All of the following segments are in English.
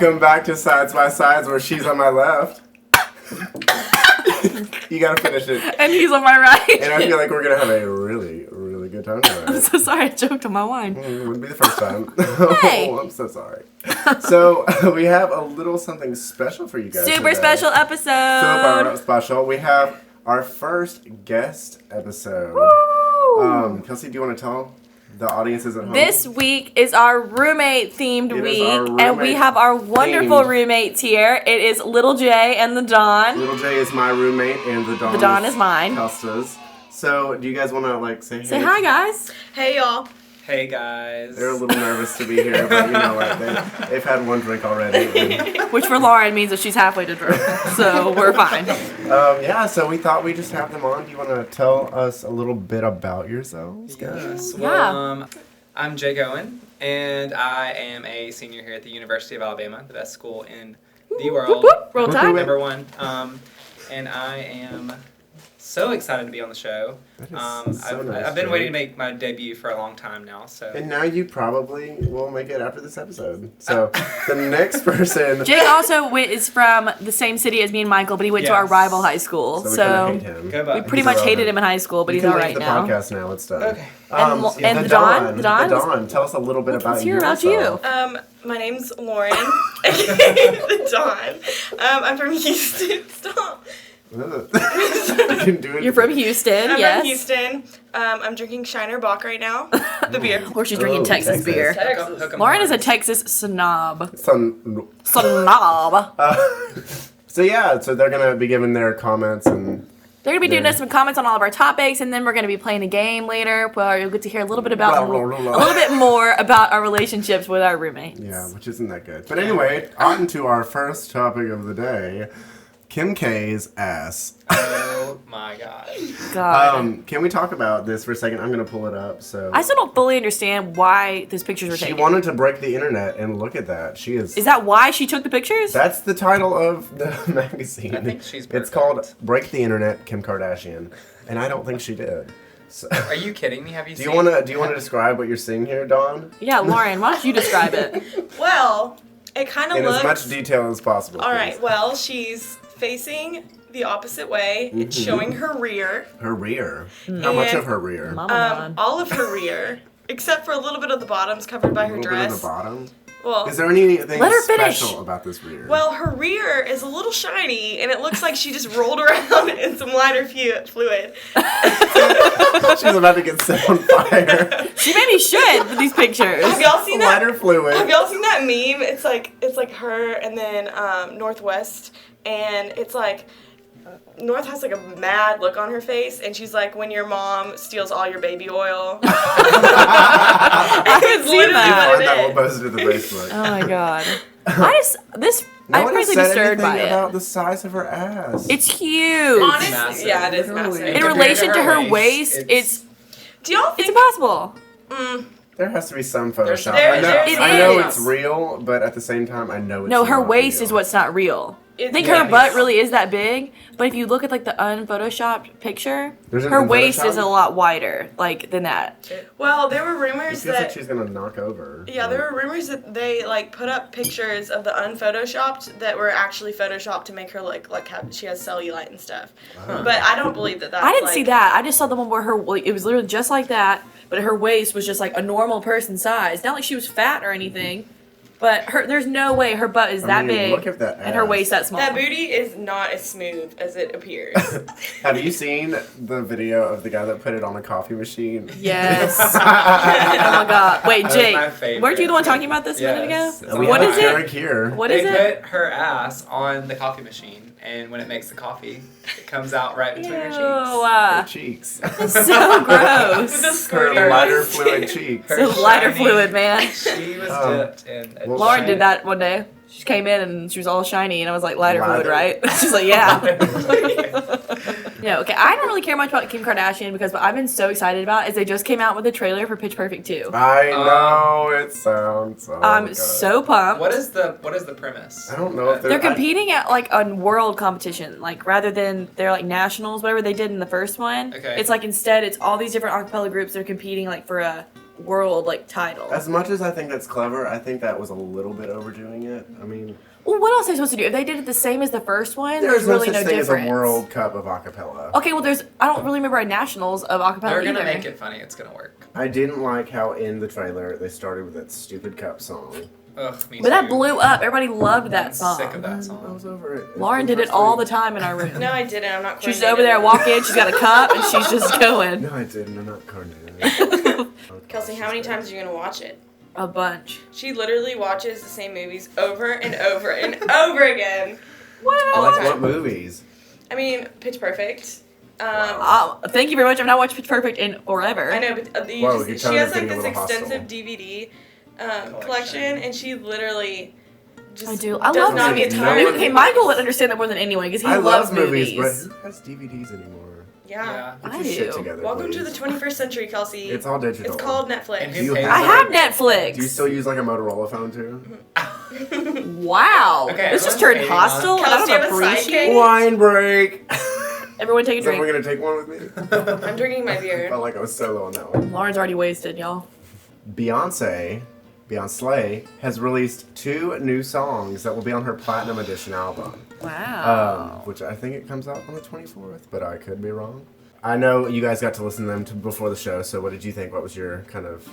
Welcome back to Sides by Sides, where she's on my left. You gotta finish it. And he's on my right. And I feel like we're gonna have a really, really good time tonight. I'm so sorry I choked on my wine. It wouldn't be the first time. Hey. Oh, I'm so sorry. So, we have a little something special for you guys Super today. special episode. Super special. We have our first guest episode. Woo! Kelsey, do you want to tell the audiences at home? This week is our roommate themed It is week, our and we roommate have our wonderful themed. roommates here. It is Little J and the Dawn. Little J is my roommate, and the Dawn, The Dawn is mine. Kelsta's. So, do you guys want to say hey? Say hi, guys. Hey, y'all. Hey guys. They're a little nervous to be here, but you know what? They've had one drink already. And, Which for Lauren means that she's halfway to drunk, so we're fine. so we thought we'd just have them on. Do you want to tell us a little bit about yourselves, guys? Yes. Yeah. Well, I'm Jake Owen, and I am a senior here at the University of Alabama, the best school in the world. Whoop, whoop. Roll Tide. Number one. And I am so excited to be on the show. That is so nice, I've been Jake. waiting to make my debut for a long time now. So. And now you probably will make it after this episode. So the next person. Jake also is from the same city as me and Michael, but he went to our Yes. rival high school. So we So kind of hate him. Goodbye. we pretty He's much hated irrelevant. him in high school, but You he's can all leave right the now. podcast now. It's done. Okay. And the Dawn? The Dawn? Dawn. Tell us a little bit about Let's hear about yourself. you. My name's Lauren. The Dawn. I'm from Houston. Stop. You can do it. You're from Houston, I'm yes. from Houston. I'm drinking Shiner Bock right now. The beer. Or she's drinking Texas beer. Hook 'em Lauren is a hard. Texas snob. Some. Snob. So they're gonna be giving their comments and. They're going to be doing Yeah. us some comments on all of our topics, and then we're going to be playing a game later where you'll get to hear a little bit about Blah, blah, blah. a little bit more about our relationships with our roommates. Yeah, which isn't that good. But anyway, on to our first topic of the day, Kim K's ass. Oh my god. God. Can we talk about this for a second? I'm gonna pull it up. So I still don't fully understand why these pictures were she taken. wanted to break the internet, and look at that. She is. Is that why she took the pictures? That's the title of the magazine. I think she's It's perfect. called "Break the Internet, Kim Kardashian," and I don't think she did. So, Are you kidding me? Have you do seen? you wanna describe what you're seeing here, Dawn, Yeah, Lauren, why don't you describe it? Well, it kind of in looks. as much detail as possible? All please. right. Well, she's facing the opposite way. It's Mhm. showing her rear. Her rear. How much And- of her rear? Mama Dawn. All of her rear, except for a little bit of the bottom's covered by A her little bit of dress. the bottom. Well, Is there anything Let her finish. special about this rear? Well, her rear is a little shiny, and it looks like she just rolled around in some lighter fluid. she's about to get set on fire. She maybe should with these pictures. Have y'all seen that? Lighter fluid. Have y'all seen that meme? It's like her and then Northwest, and it's like North has like a mad look on her face, and she's like, when your mom steals all your baby oil. I haven't seen You that. find that, we'll post it to the Facebook. Oh my god. No I'm one has frankly said disturbed by anything it. about the size of her ass. It's huge. Honestly, massive. yeah, it is Really? massive. In compared relation to her waist, it's Do y'all think? impossible. There has to be some There's- Photoshop. there- I know, there's- I know it it's is. real, but at the same time, I know it's No, her not waist real. is what's not real. I think Yeah, her butt it's- really is that big, but if you look at like the unphotoshopped picture, There's an her waist unphotoshopped? is a lot wider than that. Well, there were It rumors feels that. like she's gonna knock over. Yeah, there were rumors that they like put up pictures of the unphotoshopped that were actually photoshopped to make her look like she has cellulite and stuff. Huh. But I don't believe that. That's I didn't like, see that. I just saw the one where it was literally just like that, but her waist was just like a normal person size. Not like she was fat or anything, but there's no way her butt is that big Look at that and her ass. waist that small. That booty is not as smooth as it appears. Have you seen the video of the guy that put it on a coffee machine? Yes. Oh my god. Wait, That was my Jake, favorite. weren't you the one talking about this a minute Yes. ago? We What have is it? Carey here. What is They it? put her ass on the coffee machine, and when it makes the coffee, it comes out right between her cheeks. Her cheeks. It's so gross. With the Her squirty lighter eyes. fluid cheeks. Her It's lighter shiny- fluid, man. She was Um, dipped in. a well, Lauren shiny- did that one day. She came in and she was all shiny, and I was like, lighter fluid, Lighter. right? She's like, yeah. No, okay. I don't really care much about Kim Kardashian because what I've been so excited about is they just came out with a trailer for Pitch Perfect 2. I know it sounds so I'm good. so pumped. What is the premise? I don't know if They're I- competing at like a world competition, like rather than they're like nationals, whatever they did in the first one. Okay. It's like instead it's all these different acapella groups that are competing like for a world like title. As much as I think that's clever, I think that was a little bit overdoing it. I mean, Well, what else are they supposed to do? If they did it the same as the first one, there's no really such no thing difference. as a World Cup of acapella. Okay, well, I don't really remember a nationals of acapella They're either. gonna make it funny. It's gonna work. I didn't like how in the trailer they started with that stupid cup song. Ugh, me But that too. blew up. Everybody loved that I'm song. sick of that I song. was over it. Lauren did it all the time in our room. No, I didn't. I'm not. She's coordinated. over there, walk in, she's got a cup, and she's just going. No, I didn't. I'm not coordinated. Kelsey, how many times are you gonna watch it? A bunch. She literally watches the same movies over and over and over again. What? All the Like time. what movies? I mean, Pitch Perfect. Thank you very much. I've not watched Pitch Perfect in forever. I know, but Whoa, you're she telling has me like getting a this little extensive hostile. DVD collection, and she literally just I do. I does love not movies. get tired. No. Okay, Michael would understand that more than anyone because he I loves love movies, but who has DVDs anymore? Yeah. Get I your shit do. together, Welcome to please. the 21st century, Kelsey. It's all digital. It's called And Netflix. who You pays I for have it? Netflix. Do you still use like a Motorola phone too? Wow. Okay, This just everyone's turned hating hostile. on- And I Kelsey, don't have a sidekick? appreciate. Wine break. Everyone take a Is everyone drink. gonna take one with me? I'm drinking my I beer. felt like I was solo on that one. Lauren's already wasted, y'all. Beyonce has released 2 new songs that will be on her Platinum Edition album. Wow. Which I think it comes out on the 24th, but I could be wrong. I know you guys got to listen to them before the show, so what did you think? What was your kind of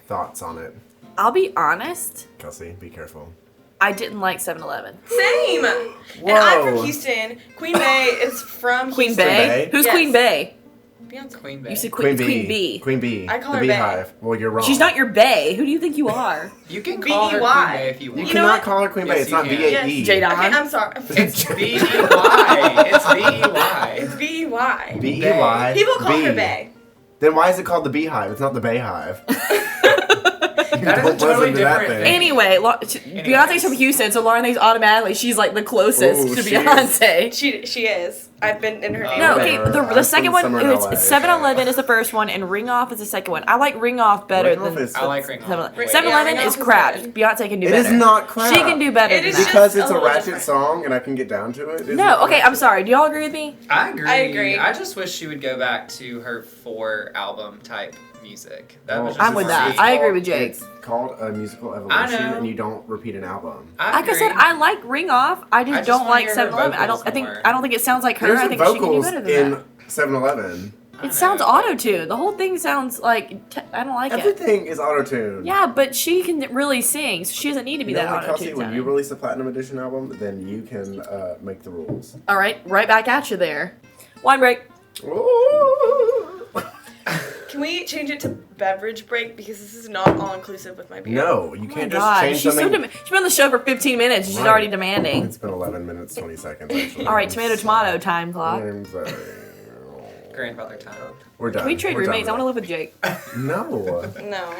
thoughts on it? I'll be honest. Kelsey, be careful. I didn't like 7-Eleven. Same. And I'm from Houston. Queen Bey is from Queen Houston. Bay? Bay? Who's Yes. Queen Bay? Beyonce. Queen Bey. You said Queen Bee. Queen Bee. I call the her Bae. Beehive. Well, you're wrong. She's not your Bay. Who do you think you are? You can call her B-E-Y. Queen Bey if you You want. You know cannot what? call her Queen Bey. Yes, It's you not can. B-A-E. Jada. Okay, I'm sorry. It's B-E-Y. It's B-E-Y. It's B-E-Y. B-E-Y. People call B. her Bay. Then why is it called the Beehive? It's not the Bayhive. That is a Don't totally listen to that different thing. thing. Anyway, Beyonce's from Houston, so Lauren thinks automatically she's like the closest Ooh, to she is. Beyonce. She is. I've been in her No, No, neighborhood. okay, the I've second been one, somewhere in LA. it's 7-Eleven is the first one, and Ring Off is the second one. I like Ring Off better Ring Off than is- I like Ring Off. 7-Eleven. Yeah, 7-Eleven Ring is Off is crap. good. Beyonce can do It better. is not crap. She can do better It than is that. Because just it's a a little ratchet different. song and I can get down to it. It's No, not okay, I'm ratchet. sorry. Do y'all agree with me? I agree. I agree. I just wish she would go back to her 4 album type music. That was Well, just I'm with it's that. called- I agree with Jake. It's called a musical I evolution, know. and you don't repeat an album. Like I said, I like Ring Off. I just just don't wanna like hear her 7-Eleven. vocals I more. don't think it sounds like her. There's I think she can do vocals better than in that. 7-Eleven. It sounds auto-tuned. The whole thing sounds like I don't like it. Everything is auto-tuned. Yeah, but she can really sing, so she doesn't need to be You know that what, Kelsey, auto-tuned. when you sounding. release a Platinum Edition album, then you can make the rules. All right, right back at you there. Wine break. Ooh. Can we change it to beverage break because this is not all inclusive with my beer? No, you Oh my can't just God, change she's something. she's been on the show for 15 minutes. She's Right. already demanding. It's been 11 minutes, 20 seconds, actually. All right, tomato time clock. I'm sorry. grandfather time. We're done. Can we trade We're done roommates? I want to with live with Jake. it. No. No.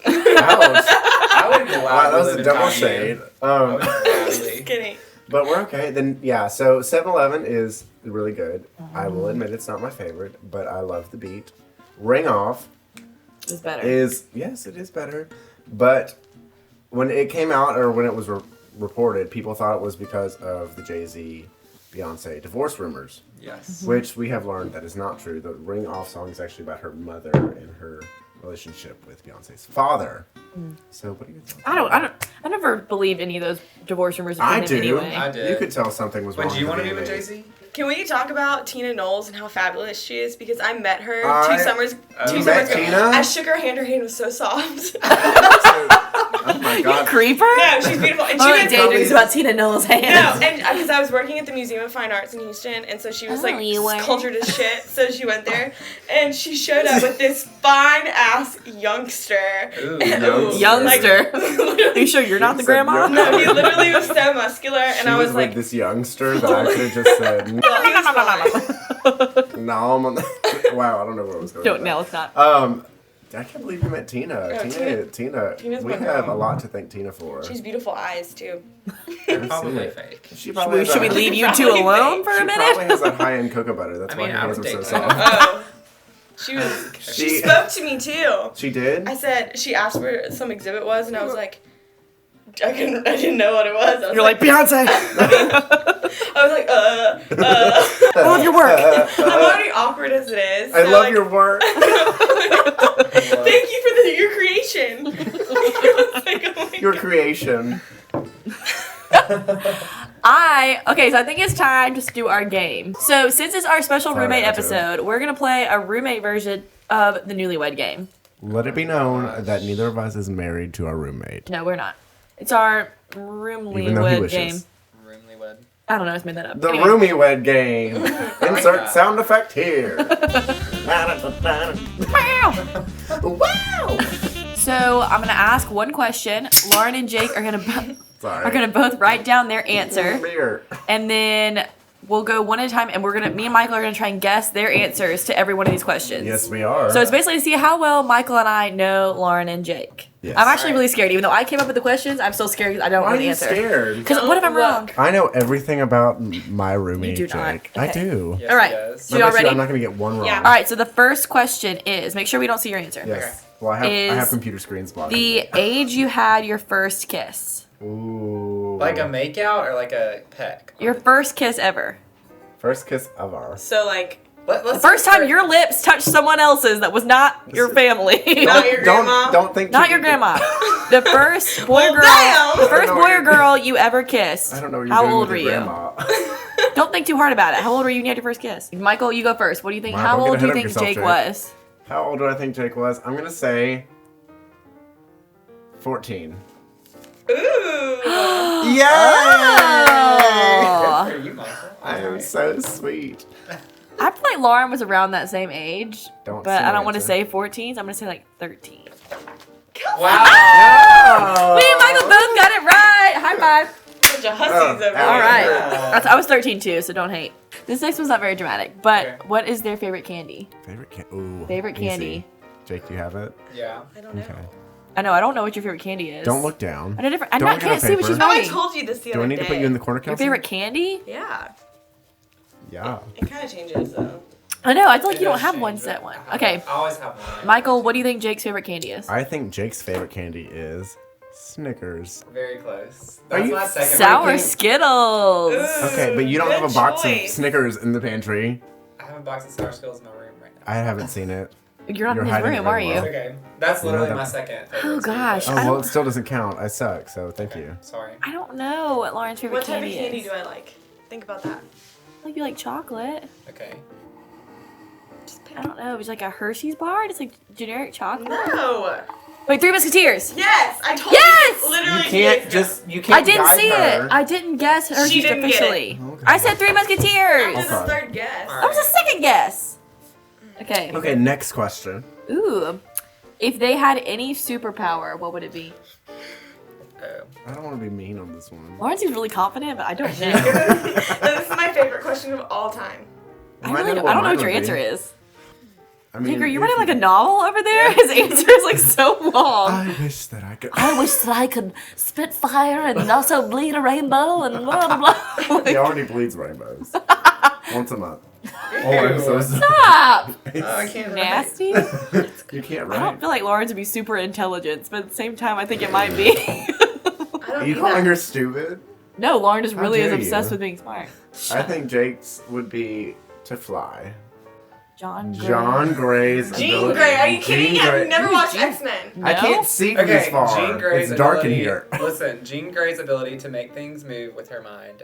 Ouch. I would gladly Wow, that was live a in double Tiny. shade. I would Just gladly. kidding. But we're okay. Then, yeah, so 7-Eleven is really good. I will admit it's not my favorite, but I love the beat. Ring Off It's better. yes, it is better. But when it came out, or when it was reported, people thought it was because of the Jay-Z Beyonce divorce rumors, Yes. which we have learned that is not true. The Ring Off song is actually about her mother and her relationship with Beyonce's father. So what are your thoughts? I never believed any of those divorce rumors. I opinion do. Anyway. I did. You could tell something was wrong. When do you with want to the be with DNA. Jay-Z? Can we talk about Tina Knowles and how fabulous she is? Because I met her I- two summers You ago. met Tina? I shook her hand. Her hand was so soft. Oh my You god. creeper? No, she's beautiful. And All she right, was daydreams about Tina Knowles' hands. No, and because I was working at the Museum of Fine Arts in Houston, and so she was Oh, you were? cultured as shit. So she went there, and she showed up with this fine ass youngster. Ooh, And- Youngster. Like, Are you sure you're not the Said grandma? no. no, he literally was so muscular, and She I was with like, this youngster that I could have just said, he was fine. no, I'm on the... Wow, I don't know where I was going. Don't, with no, that. it's not. I can't believe you met Tina. No, Tina. Tina's We my have girl. a lot to thank Tina for. She's beautiful eyes too. They're I've probably seen it. fake. She probably has Should we that- leave you two Probably alone for a She probably has minute? that high-end cocoa butter. That's I why mean, her I hands would are so date soft. that. Oh, she was. She She- spoke to me too. She did? I said she asked where some exhibit was, and I was like, I didn't know what it was. I was You're like, Beyonce! I was like, I love your work. I'm already awkward as it is. I so, love like, your work. Thank you for your Your creation. Okay, so I think it's time to do our game. So since it's our special roommate episode, we're gonna play a roommate version of the Newlywed Game. Let it be known that neither of us is married to our roommate. No, we're not. It's our Even though he roomlywed wishes. game. Roomlywed. I don't know, I just made that up. The Anyway. roomie wed game. Insert that. sound effect here. Wow. So I'm gonna ask one question. Lauren and Jake are Sorry. gonna both write down their answer, Beer. and then we'll go one at a time. And me and Michael are gonna try and guess their answers to every one of these questions. Yes, we are. So it's basically to see how well Michael and I know Lauren and Jake. Yes. I'm actually really scared. Even though I came up with the questions, I'm still scared because I don't Why know are the you answer. scared? Because what if I'm wrong? I know everything about my roommate, You do not. Jake. I Okay. do. Yes, All right. yes. So y'all ready? I'm not gonna get one wrong. Yeah. All right. So the first question is: make sure we don't see your answer. Yes. Okay. Well, I Is have computer screens blocking. The age you had your first kiss. Ooh. Like a makeout or like a peck? Your first kiss ever. First kiss of ours. So like, Let's The first time your lips touched someone else's that was not your family. Not your grandma? Don't think. Not too your deep. grandma. The first boy Well, girl. damn. The first I don't know boy what or you're girl you ever kissed. I don't know what you're How doing old with were your you? grandma. Don't think too hard about it. How old were you when you had your first kiss? Michael, you go first. What do you think? Wow, How don't get old do you ahead of think yourself, Jake Jake. was? How old do I think Jake was? I'm gonna say 14. ooh. Yay! Oh. Good for you, Michael. I am Alright. so sweet. I feel like Lauren was around that same age, Don't but say I don't want to answer. say 14, so I'm going to say like 13. Wow. Oh. Me and Michael both got it right. High five. Bunch of hussies over All here. right. Yeah. I was 13 too, so don't hate. This next one's not very dramatic, but Okay. what is their favorite candy? Favorite candy. Ooh. Favorite easy. candy. Jake, do you have it? Yeah. I don't know. Okay. I know, I don't know what your favorite candy is. Don't look down. I know different. I Don't not, look at can't the see what paper. she's Oh, I writing. told you this the Do I other need day. to put you in the corner, Your Kelsey? favorite candy? Yeah. Yeah. It kind of changes though. I know, I feel like It you don't does have change, one but set one. I Okay, always have one. Michael, what do you think Jake's favorite candy is? I think Jake's favorite candy is Snickers. Very close. Are That's you my second. Sour favorite. Skittles. Okay, but you don't Good have a box of choice. Snickers in the pantry. I have a box of Sour Skittles in my room right now. I haven't seen it. You're not You're in his hiding room, it are really you? well. Okay. That's You know literally that- my second favorite. Oh, gosh. Oh, I well, don't- it still doesn't count. I suck, so thank you. Sorry. I don't know what Lauren's favorite What type of candy candy is. do I like? Think about that. Like you like chocolate? Okay. Just pick. I don't know. It's like a Hershey's bar. It's like generic chocolate. No. Wait, Three Musketeers. Yes, I told Yes! you. Literally. You 2 can't days ago. just. You can't. I didn't guide see her. it. I didn't guess Hershey's didn't get it. officially. Okay. I said Three That Musketeers. was Okay. a third guess. Alright. That was a second guess. Okay. Okay, next question. Ooh. If they had any superpower, what would it be? Oh. I don't want to be mean on this one. Lauren seems really confident, but I don't know. This is my favorite question of all time. I, Might really know don't, I don't know mine what your would be. answer is. I mean, Tinker, you're if writing like a you- novel over there? His answer is like so long. I wish that I could. I wish that I could spit fire and also bleed a rainbow and blah blah blah. He already bleeds rainbows. Once a month. Oh, I'm so sorry. Stop! Oh, I can't write. Nasty. You can't I don't write. feel like Lauren's would be super intelligent, but at the same time, I think it might be. I Are don't you do calling that. her stupid? No, Lauren just How really is dare obsessed you. with being smart. I think Jake's would be to fly. John Gray. John Gray's Jean ability. Grey, are you kidding? Jean I've Grey- never watched Jean- X-Men. No? I can't see this Okay, far. Jean Grey's It's dark ability, in here. Listen, Jean Grey's ability to make things move with her mind.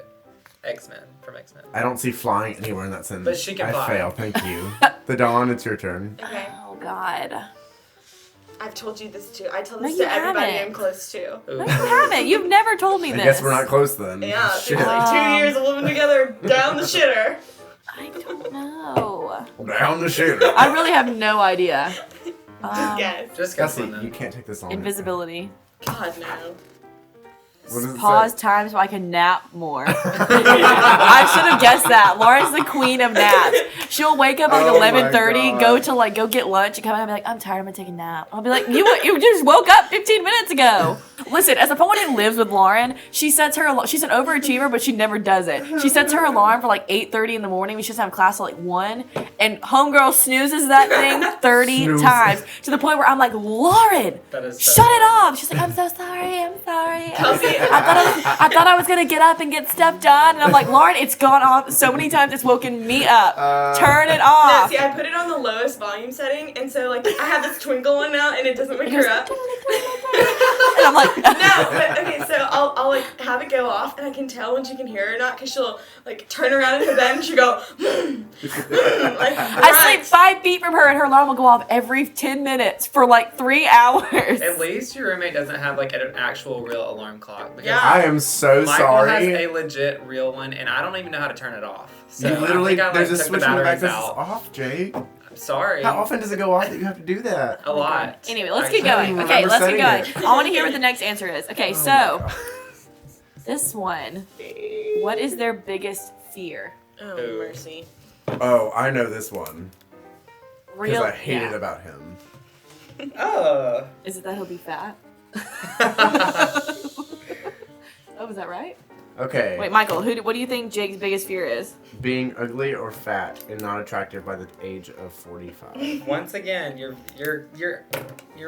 X-Men, from X-Men. I don't see flying anywhere in that sentence. But she can I fly. fail. Thank you. The Dawn, it's your turn. Okay. Oh God. I've told you this too. I tell No, this you to everybody haven't. I'm close to. Ooh. No, you haven't. You've never told me I this. guess we're not close then. Yeah, Shit. seriously. 2 years of living together down the shitter. I don't know. Down the shooter. I really have no idea. Just guess. Just guess Kelsey, one you then. can't take this on. Invisibility. God, no. What does it Pause say? time so I can nap more. I should have guessed that. Laura's the queen of naps. She'll wake up at Oh like my 11:30, go get lunch, and come out and be like, I'm tired, I'm gonna take a nap. I'll be like, you just woke up 15 minutes ago. Listen, as a someone who lives with Lauren, she's an overachiever, but she never does it. She sets her alarm for like 8:30 in the morning. We should have class at like 1, and homegirl snoozes that thing 30 Snooze. times to the point where I'm like, Lauren, That is so shut it funny. off. She's like, I'm so sorry, I'm sorry. Kelsey, I thought I was gonna get up and get stuff done, and I'm like, Lauren, it's gone off so many times. It's woken me up. Turn it No, off. see, I put it on the lowest volume setting, and so like I have this twinkle one now, and it doesn't wake her up. And I'm like, No, but okay, so I'll like have it go off, and I can tell when she can hear it or not, because she'll like turn around in her bed and she'll go, like, I sleep 5 feet from her, and her alarm will go off every 10 minutes for like 3 hours. At least your roommate doesn't have like an actual real alarm clock. Because Yeah. I am so Michael sorry. has a legit real one, and I don't even know how to turn it off. So You literally, I think I, there's a took switch in the back batteries that's out. off, Jake. I'm sorry. How often does it go off that you have to do that? A lot. Anyway, let's keep I don't going. even Okay, remember let's keep going. setting it. I want to hear what the next answer is. Okay, Oh so my God. this one. What is their biggest fear? oh Ooh. mercy. Oh, I know this one. Because Real. I hate yeah. it about him. Is it that he'll be fat? Oh, was that right? Okay. Wait, Michael, what do you think Jake's biggest fear is? Being ugly or fat and not attractive by the age of 45. Once again, you're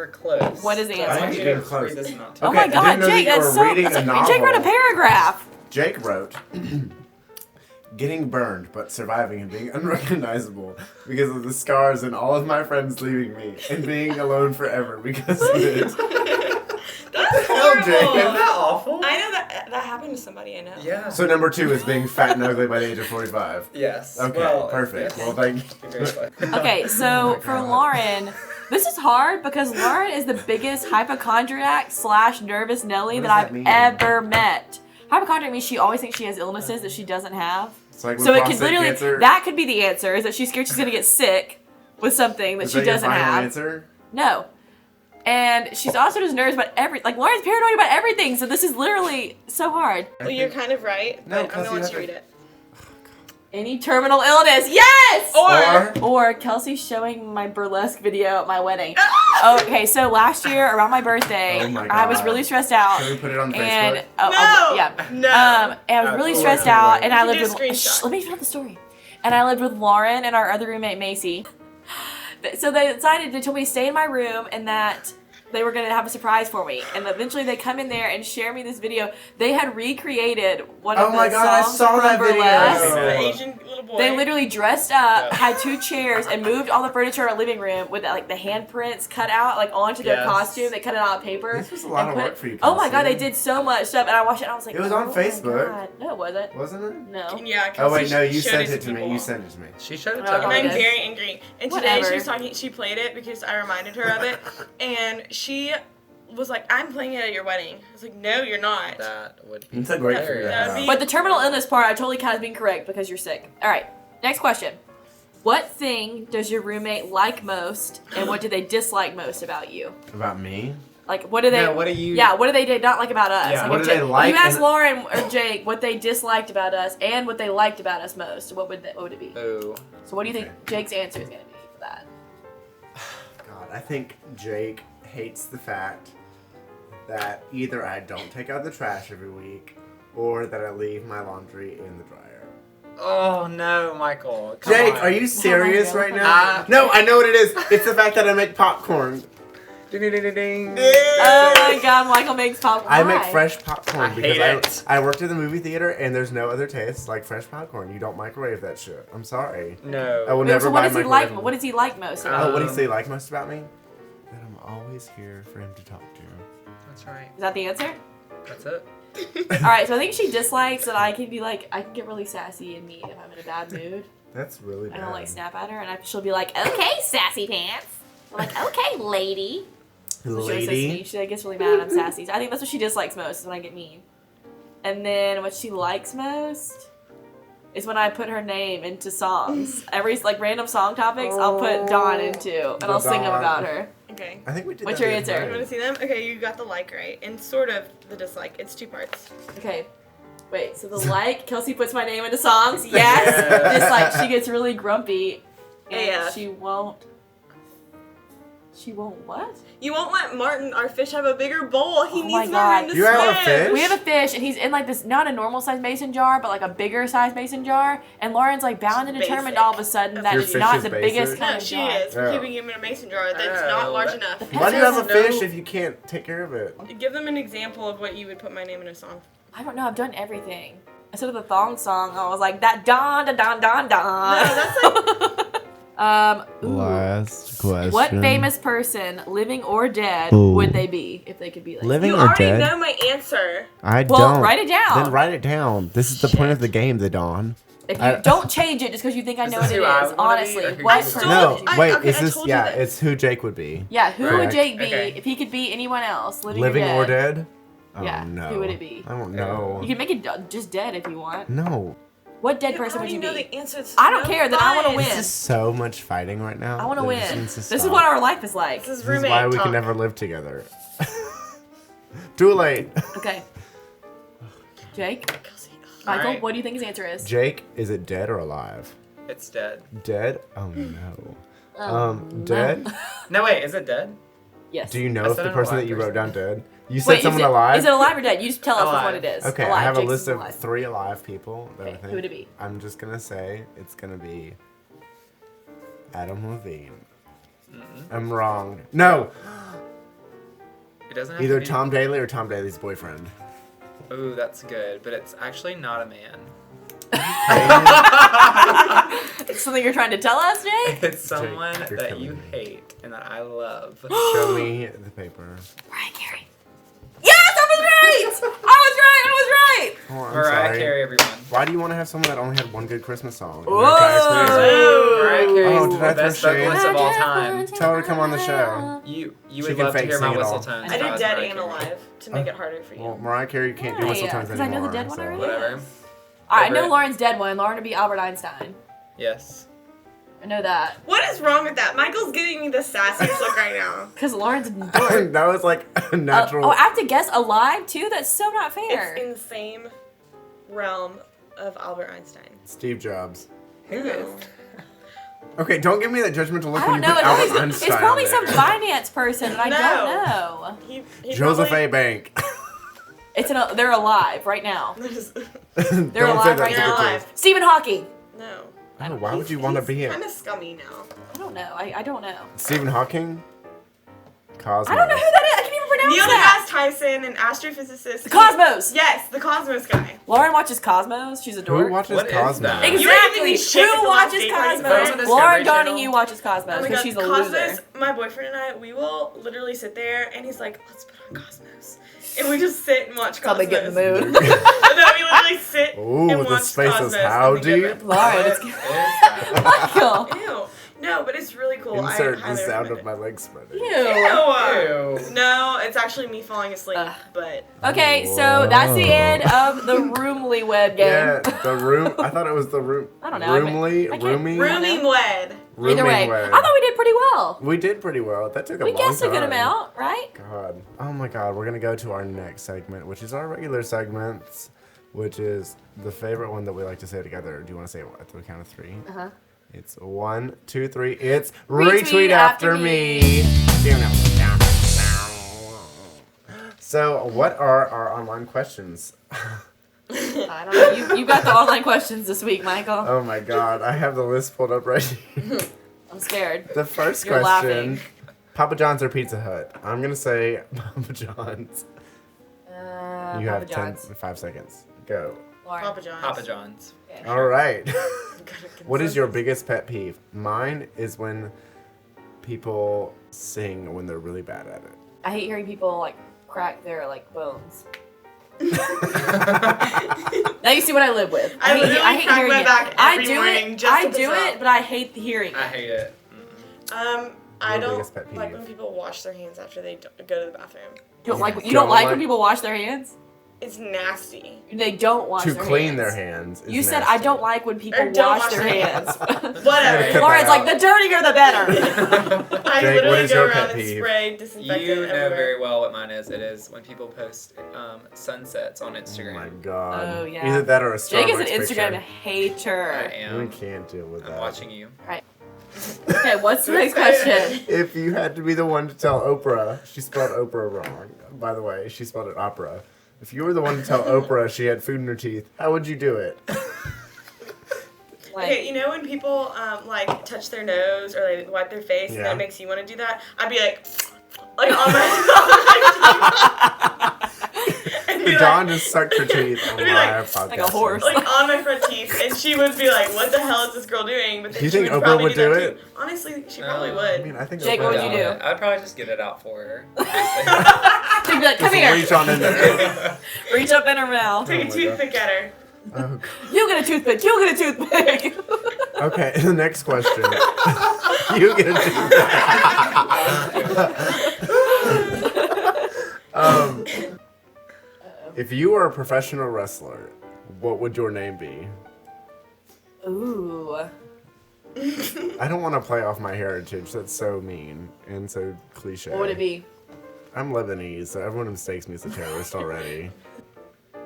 close. What is the So answer? I want you You're to close. read this and not Oh Okay, my I God, didn't know Jake, that you that's were so. reading a Jake wrote a novel. paragraph. Jake wrote, getting burned but surviving and being unrecognizable because of the scars and all of my friends leaving me and being alone forever because of it. That's Hell, horrible. Jake. Isn't that awful? I know that happened to somebody I know. Yeah. So number 2 is being fat and ugly by the age of 45. Yes. Okay, Well, perfect. yes. Well, thank You're very sweet. Okay, so my for God. Lauren, this is hard because Lauren is the biggest hypochondriac / nervous Nelly What that does I've that mean? ever met. Hypochondriac means she always thinks she has illnesses that she doesn't have. It's like So with it could prostate literally, cancer. that could be the answer, is that she's scared she's going to get sick with something that Is she that your doesn't final have. answer? No. And she's also just nervous about like Lauren's paranoid about everything, so this is literally so hard. Well, you're kind of right, No, but I'm 'cause gonna you let you have read to- it. Any terminal illness. Yes! Or- Or Kelsey's showing my burlesque video at my wedding. Okay, so last year around my birthday, Oh my I was God. really stressed out. Can we put it on And No! yeah. No. And I was really Absolutely. stressed out, and I You lived can with. do a screenshot. Let me finish the story. And I lived with Lauren and our other roommate Macy. So they told me to stay in my room, and that they were going to have a surprise for me. And eventually they come in there and share me this video. They had recreated one of Oh the my God, I songs saw from that video. Burlesque. The Asian little boy. They literally dressed up, Yeah. had 2 chairs, and moved all the furniture in our living room with like the handprints cut out like onto their Yes. costume. They cut it out of paper. This was a lot and of work for you, Oh my God, Kelsey. they did so much stuff, and I watched it and I was like, It was on oh Facebook. My God. No, it wasn't. Wasn't it? No. Yeah. Oh wait, Kelsey no, you showed sent it to to me. people. You sent it to me. She showed it Oh, to And my I'm goodness. very angry. And today Whatever. she was talking. She played it because I reminded her of it, and she was like, "I'm playing it at your wedding." I was like, "No, you're not." That would be It's a great hilarious. figure That'd out. be- But the terminal illness part, I totally kind of being correct because you're sick. All right, next question. What thing does your roommate like most, and what do they dislike most about you? About me? Like, what do they? No, what do you- Yeah, what do they not like about us? Yeah. Like, What if do they like You asked and- Lauren or Jake what they disliked about us and what they liked about us most. What would it be? Ooh. So, what do you think Okay. Jake's answer is going to be for that? God, I think Jake hates the fact that either I don't take out the trash every week or that I leave my laundry in the dryer. Oh no, Michael. Come Jake, on. are you serious God. right now? No, I know what it is. It's the fact that I make popcorn. Ding-ding-ding-ding. Oh my God, Michael makes popcorn. I make Why? fresh popcorn I because hate it. I worked at the movie theater and there's no other taste like fresh popcorn. You don't microwave that shit. I'm sorry. No. I will Wait, never so what buy does he like? microwavable. What does he like most? About Oh, you? what does he like most about me? That I'm always here for him to talk to. That's right. Is that the answer? That's it. All right, so I think she dislikes that I can get really sassy and mean if I'm in a bad mood. That's really bad. I don't like snap at her, and she'll be like, "Okay, sassy pants." I'm like, "Okay, lady." So she always says to me, Lady. she gets really mad. I'm sassy. So I think that's what she dislikes most is when I get mean. And then what she likes most is when I put her name into songs. Every random song topics, I'll put Dawn into, and I'll sing them Dawn. about her. Okay. I think we did What's that your the other answer? You night. want to see them? Okay, you got the like right, and sort of the dislike. It's 2 parts. Okay. Wait, so the like, Kelsey puts my name into songs. Yes. Dislike, she gets really grumpy, and Yeah. she won't She won't what? You won't let Martin, our fish, have a bigger bowl. He Oh my needs more room God. to You swim. have a fish? We have a fish, and he's in like this, not a normal size mason jar, but like a bigger size mason jar. And Lauren's like bound and determined Basic. all of a sudden that Your it's fish not is the basic? biggest kind No, of she jar. is. We're Yeah. keeping him in a mason jar that's Oh, not large that- enough. Why do you have a No. fish if you can't take care of it? Give them an example of what you would put my name in a song. I don't know. I've done everything. Instead of the thong song, I was like that don da don don don. No, that's like ooh. Last question. What famous person, living or dead, Ooh. would they be if they could be like? Living you or already dead? know my answer. I Well, don't. write it down. Then write it down. This is the point of the game, the Dawn. If you I- don't change it just because you think I Is know this what it who I is, wanna be, honestly, or who what you person? wanna No, be? I- wait, okay, is I this, told you yeah, this. it's who Jake would be. Yeah, who would Correct. Jake be Okay. if he could be anyone else, living, Living or or dead? dead? Oh, Yeah, no. who would it be? I don't know. You can make it just dead if you want. No. What dead You person would already you know be? the answer. It's I don't no care, then I wanna fun. win. This is so much fighting right now. I want to that win. just needs to This is stop. what our life is like. This is This is roommate why we talk. can never live together. Too late. Okay. Jake, Kelsey, ugh. Michael, Alright. what do you think his answer is? Jake, is it dead or alive? It's dead. Dead? Oh no. No. Dead? No, wait, is it dead? Yes. Do you know I if said the an person alive that you wrote person. down dead? You said Wait, someone is it, alive? Is it alive or dead? You just tell us which Alive. one it is. Okay, alive. I have a Jake's list of alive. 3 alive people that I Okay, think. who would it be? I'm just gonna say it's gonna be Adam Levine. I'm wrong. No! It doesn't have Either to be... Tom Daly or Tom Daly's boyfriend. Ooh, that's good, but it's actually not a man. It's something you're trying to tell us, Jake? It's someone you're that killing you me. hate and that I love. Show me the paper. Mariah Carey. Yes, I was right! I was right! Oh, I'm Mariah sorry. Carey, everyone. Why do you want to have someone that only had one good Christmas song? Whoa! Mariah Carey's Oh, did I the best throw shade? vocalist of all time. Tell her to come on the show. You She would can love to fake hear my sing it whistle all. tones. I if did was dead Mariah and Carey. alive to make it harder for you. Well, Mariah Carey can't do whistle Yeah, tones 'cause I know anymore. the dead one so. already. Whatever. I know Over it. Lauren's dead one. Lauren would be Albert Einstein. Yes. I know that. What is wrong with that? Michael's giving me the sassiest look right now. Because Lauren's a dork. That was like a natural. Oh, I have to guess alive too? That's so not fair. It's in the same realm of Albert Einstein. Steve Jobs. Who is? Okay, don't give me that judgmental look I when don't you know. put Albert It's Einstein probably on some there. finance person, and I No. don't know. He Joseph probably- A. Bank. They're alive right now. They're They're alive right They're now. alive. Stephen Hawking. No. Oh, why would you want to be He's it? kind of scummy now. I don't know. I don't know. Stephen Hawking? Cosmos. I don't know who that is. I can't even pronounce Neil that. deGrasse Tyson, an astrophysicist. The Cosmos. Yes, the Cosmos guy. Lauren watches Cosmos. She's a dork. Who watches What is Cosmos? that? You were giving Exactly. me shit at Who the last watches date party. Cosmos? That was on Discovery Lauren Channel. Donahue watches Cosmos Oh my because god, she's a Cosmos, loser. my boyfriend and I, we will literally sit there and he's like, let's put on Cosmos. And we just sit and watch Cosmos. Probably get in the mood. No, we literally sit Ooh, and the watch space is Cosmos. how and think of deep? it. Lauren, What it's is that? Michael. Ew. No, but it's really cool. Insert I the sound recommend of my legs spreading. Ew. it. Ew. No, it's actually me falling asleep, Ugh. but Okay, so that's the end of the Roomly Wed game. Yeah, the room. I thought it was the room. I don't know, I Roomly? can't- Roomy? rooming wed. Either way, Rooming wed. I thought we did pretty well. We did pretty well. That took a We long guessed a good time. amount, right? God. Oh my god, we're gonna go to our next segment, which is our regular segments, which is the favorite one that we like to say together. Do you want to say it at the count of 3? Uh-huh. It's 1, 2, 3. It's Retweet retweet after after me. me. So, what are our online questions? I don't know. You got the online questions this week, Michael. Oh my god, I have the list pulled up right here. I'm scared. The first You're question: laughing. Papa John's or Pizza Hut? I'm gonna say Papa John's. You have Papa John's. 5 seconds. Go. Lauren. Papa John's. Papa John's. Okay. All right. Got a What is your consensus. biggest pet peeve? Mine is when people sing when they're really bad at it. I hate hearing people like crack their like bones. Now you see what I live with. I literally crack hearing my it. back I every do morning it. just I to piss do her it, off. but I hate the hearing. I hate it. I Your don't biggest pet like peeve. when people wash their hands after they go to the bathroom. You don't like You don't don't like when like- people wash their hands? It's nasty. They don't wash To their clean hands. their hands. Is You said nasty. I don't like when people Or don't wash their hands. Whatever. Lauren's like, the dirtier the better. I Jake, literally what is go your around pet and peeve? spray disinfectant You know everywhere. very well what mine is. It is when people post sunsets on Oh Instagram. my god. Oh, yeah. Either that or a Starbucks Jake is an Instagram picture. I hater. We am. can't deal with I'm that. watching you. Okay, what's the next question? If you had to be the one to tell Oprah, she spelled Oprah wrong. By the way, she spelled it opera. If you were the one to tell Oprah she had food in her teeth, how would you do it? Okay, you know when people like touch their nose or they wipe their face and that makes you want to do that? I'd be like on my Dawn just sucked her teeth on my podcast. Like a horse. Like on my front teeth, and she would be like, "What the hell is this girl doing?" But then Do you she think would Oprah probably would do that it? too. Honestly, she probably would. I mean, I think Jake, Oprah what would you do? I'd probably just get it out for her. She'd be like, come Just here. reach on in there. Reach up in her mouth. Take a toothpick at her. Oh, You get a toothpick. You get a toothpick. okay, the next question. You get a toothpick. If you were a professional wrestler, what would your name be? Ooh. I don't want to play off my heritage. That's so mean and so cliche. What would it be? I'm Lebanese, so everyone mistakes me as a terrorist already.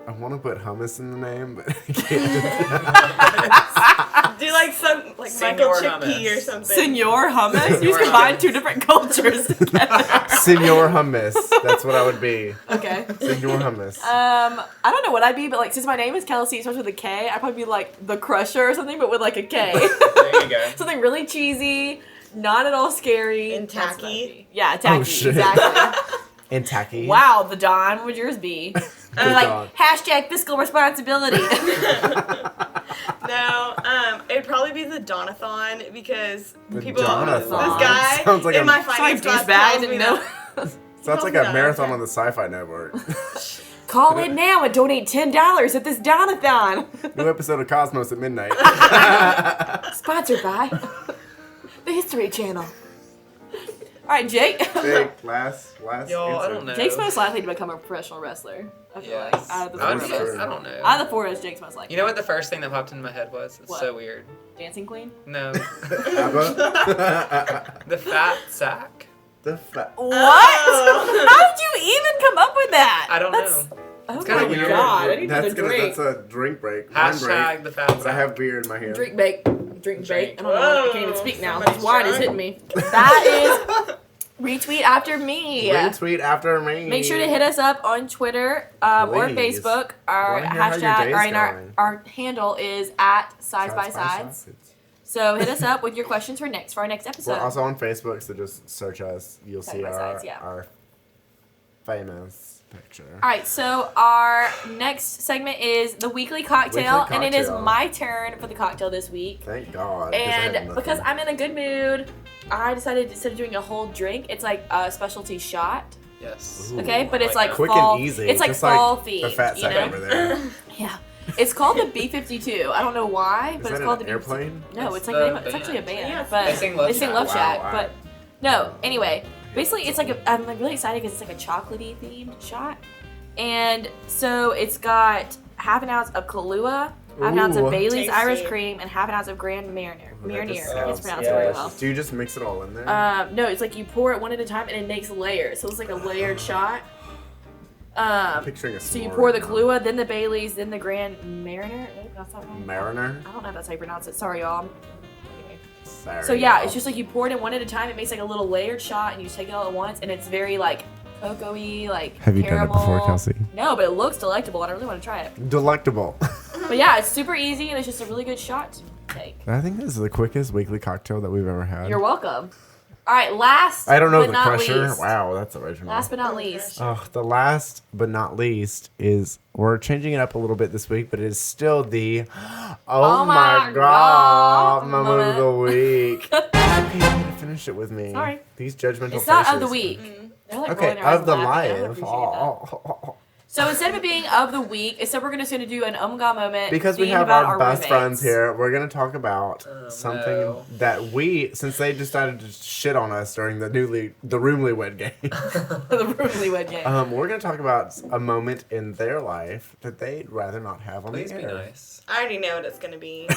I want to put hummus in the name, but I can't. Do like some like Senor Michael Chickpea hummus. or something. Senor hummus? You Senor combine hummus. two different cultures together. Senor Hummus. That's what I would be. Okay. Senor Hummus. I don't know what I'd be, but like since my name is Kelsey, it starts with a K, I'd probably be like the Crusher or something, but with like a K. There you go. Something really cheesy, not at all scary. And That's what I'd tacky. be. Yeah, tacky. Oh, shit. Exactly. And tacky. Wow, the Don. What would yours be? The Like Dawn. hashtag fiscal responsibility. No, it'd probably be the Donathon because The people. Donathon. This guy Sounds like in a- my Sorry, finance class douchebag. I tells me didn't know. that. Sounds like a marathon on the Sci-Fi Network. Call in now and donate $10 at this Donathon. New episode of Cosmos at midnight. Sponsored by the History Channel. All right, Jake. Big last Y'all, I answer. don't know. Jake's most likely to become a professional wrestler. I feel like Yes. out of the I four of sure. us. don't know. Out of the four of us, Jake's most likely. You know what the first thing that popped into my head was? It's What? so weird. Dancing Queen? No. ABBA. The fat sack? The fat. What? Oh. How did you even come up with that? I don't That's, know. Oh It's my kinda weird. god! I need That's another drink. That's a drink break. Wine Hashtag break. the fat But I sack. have beer in my hand. Drink bake. Drink bake. I don't know. I can't even Whoa, speak now. somebody's This wine is drunk. hitting me. That is retweet after me. Retweet after me. Make sure to hit us up on Twitter or Please. Facebook. Our Wanna hear how your hashtag, day's or in going. our handle is at Sides by Sides. So hit us up with your questions for our next episode. We're also on Facebook, so just search us. You'll Side see by our, Sides, yeah. our famous picture. All right, so our next segment is the weekly cocktail, Weekly and it is cocktail. my turn for the cocktail this week. Thank God. 'cause I had And nothing. because I'm in a good mood, I decided instead of doing a whole drink, it's like a specialty shot. Yes. Ooh. Okay, but it's like like quick fall. and easy. It's like just fall like themed. the fat you sack know? over there. Yeah. It's called the B-52. I don't know why, Is but it's that called an the B-52. airplane? No, It's it's like the the name of, it's actually a band, Yeah, but They sing Love Love Shack. Shack. Wow, But no, anyway, basically it's like I'm like really excited because it's like a chocolatey themed shot, and so it's got half an ounce of Kahlua, half an ounce Ooh. of Bailey's Tasty. Irish Cream, and half an ounce of Grand Marnier. Ooh, that Marnier, just I can't sounds pronounce it very well. delicious. Do you just mix it all in there? No, it's like you pour it one at a time and it makes layers, so it's like a layered shot. I'm picturing a So you s'more pour the now. Kahlua, then the Bailey's, then the Grand Marnier. That's not right. Mariner? I don't know if that's how you pronounce it. Sorry, y'all. Anyway. Sorry. So yeah, it's just like you pour it in one at a time. It makes like a little layered shot, and you just take it all at once, and it's very like cocoa-y, like Have you done it caramel. before, Kelsey? No, but it looks delectable, and I really want to try it. Delectable. But yeah, it's super easy, and it's just a really good shot to take. I think this is the quickest weekly cocktail that we've ever had. You're welcome. All right, last. I don't know but the not Crusher. least. Wow, that's original. Last but not least. Oh, the last but not least is we're changing it up a little bit this week, but it is still the Oh my God moment of the week. Okay, you need to finish it with me. Sorry. These judgmental It's not of faces. the week. They're like Okay, rolling their eyes of the and laughing. I don't live. appreciate that. Oh. So instead of it being of the week, instead we're gonna do an Umga moment. Because we themed have about our best roommates. friends here, we're going to talk about something no. that since they decided to shit on us during the Roomlywed game, The Roomlywed game. we're going to talk about a moment in their life that they'd rather not have on Please the be air. nice. I already know what it's gonna be.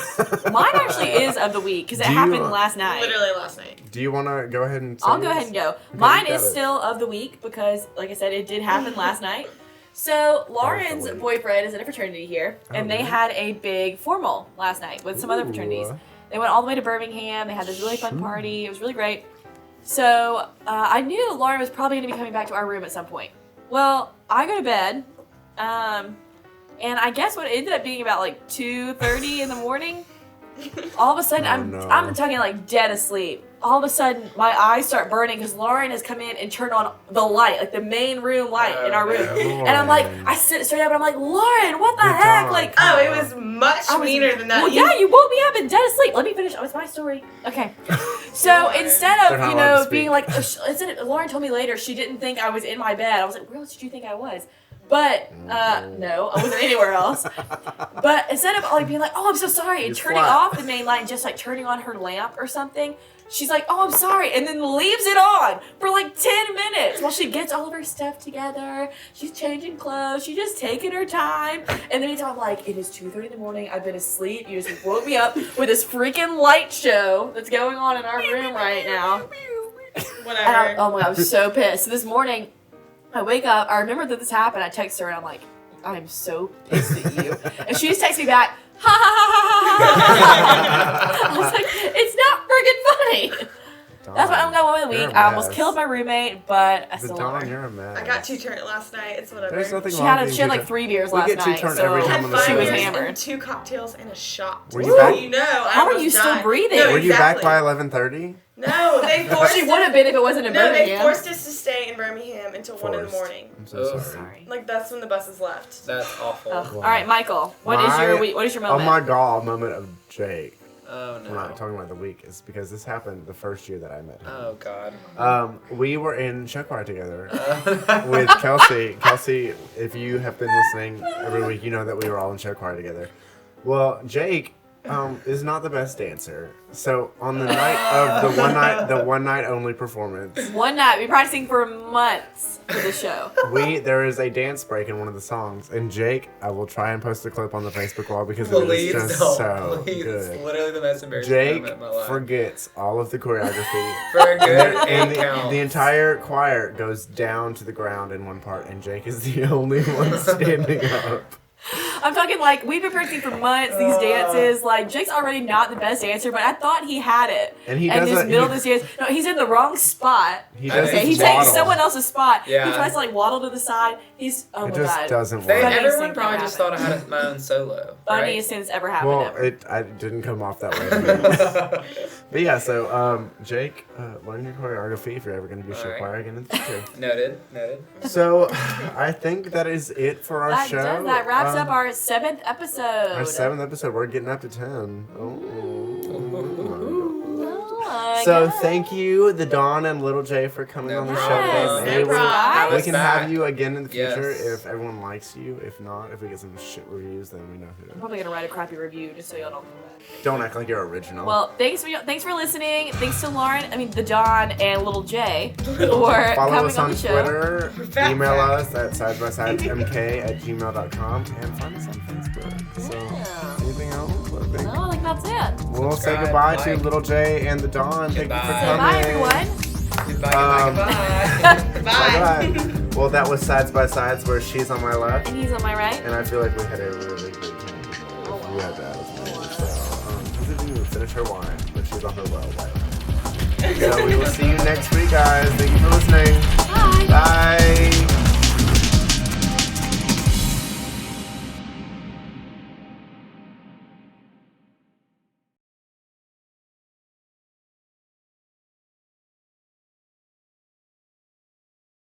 Mine actually is of the week because it Do you- happened last night. Literally last night. Do you want to go ahead and say I'll go yours? ahead and go. Okay, Mine you is got it. still of the week because, like I said, it did happen last night. So Lauren's week. boyfriend is in a fraternity here, and they really? had a big formal last night with some other fraternities. Ooh. They went all the way to Birmingham. They had this really fun party. It was really great. So I knew Lauren was probably going to be coming back to our room at some point. Well, I go to bed, and I guess what it ended up being about like 2:30 in the morning. All of a sudden, I'm talking like dead asleep. All of a sudden, my eyes start burning because Lauren has come in and turned on the light, like the main room light in our room. And I'm like, I sit straight up and I'm like, Lauren, what the heck? Like, it was much meaner than that. Well, yeah, you woke me up and dead asleep. Let me finish. Oh, it's my story. Okay. So instead of, being like, Lauren told me later she didn't think I was in my bed. I was like, where else did you think I was? But, no, I wasn't anywhere else. But instead of like being like, oh, I'm so sorry, and turning off the main light and just like turning on her lamp or something, she's like, oh, I'm sorry, and then leaves it on for like 10 minutes while she gets all of her stuff together. She's changing clothes. She's just taking her time. And then I'm like, it is 2:30 in the morning. I've been asleep. You just woke me up with this freaking light show that's going on in our room right now. Whatever. Oh my God, I was so pissed. So this morning, I wake up, I remember that this happened, I text her and I'm like, I am so pissed at you. And she just texts me back, ha ha ha ha ha ha. I was like, it's not friggin' funny. That's my only one of the week. I almost killed my roommate, but I still love her. You're a mess. I got too turned last night. It's whatever. There's nothing She wrong had with like 3 beers last night, turned so every time on the she was show. hammered. 2 cocktails and a shot. Were you back? You know, How are you still breathing? No, Were you back exactly. by 11:30? No, they forced She would have been if it wasn't in No, Birmingham. they forced us to stay in Birmingham until 1 in the morning. I'm so sorry. Sorry. Like that's when the buses left. That's awful. Ugh. All right, Michael, what is your Oh moment? my God, moment of Jake. Oh We're not no. talking about the week. It's because this happened the first year that I met him. Oh God. We were in show choir together with Kelsey. Kelsey, if you have been listening every week, you know that we were all in show choir together. Well, Jake is not the best dancer. So on the night of the one night only performance, One night, we were practicing for months for the show. there is a dance break in one of the songs, and Jake, I will try and post a clip on the Facebook wall because Please it is just don't. so Please. good. It's literally the most embarrassing Jake moment of my life. forgets all of the choreography. For good And it counts. the entire choir goes down to the ground in one part, and Jake is the only one standing up. I'm talking like we've been practicing for months these dances. Like Jake's already not the best dancer, but I thought he had it. And he in does this a- middle of this dance. No, he's in the wrong spot. He does Okay, He his takes waddle. someone else's spot. Yeah. He tries to like waddle to the side. He's It just God. doesn't They, work. Funniest everyone thing probably ever just happened. thought I had my own solo. Funniest thing that's ever happened Well, ever. it didn't come off that way. But yeah, so Jake, learn your choreography if you're ever going to do show Alright. choir again in the future. Noted. So I think that is it for our That show. does. That wraps up our 7th episode. our 7th episode. We're getting up to 10. Oh, So God. thank you, the Dawn and Little J, for coming No on the problem. show. No Maybe problem. we can have you again in the future Yes. if everyone likes you. If not, if we get some shit reviews, then we know I'm who. probably gonna write a crappy review just so y'all don't feel bad. Don't act like you're original. Well, thanks for listening. Thanks to Lauren, the Don and Little J for follow coming us on on the show. Twitter, Fat email facts. us at sidebysidemk@gmail.com, and find us on Facebook. So, Yeah. anything else? I think No, I think that's it. we'll say Subscribe, goodbye to like. Little J and the Dawn. Thank you for Goodbye. So coming. bye, everyone. Goodbye. Bye. Well, that was Sides by Sides, where she's on my left, And he's on my right. and I feel like we had a really great time. You had that as well. So, she didn't even finish her wine, but she's on her well way. So we will see you next week, guys. Thank you for listening. Bye. Bye.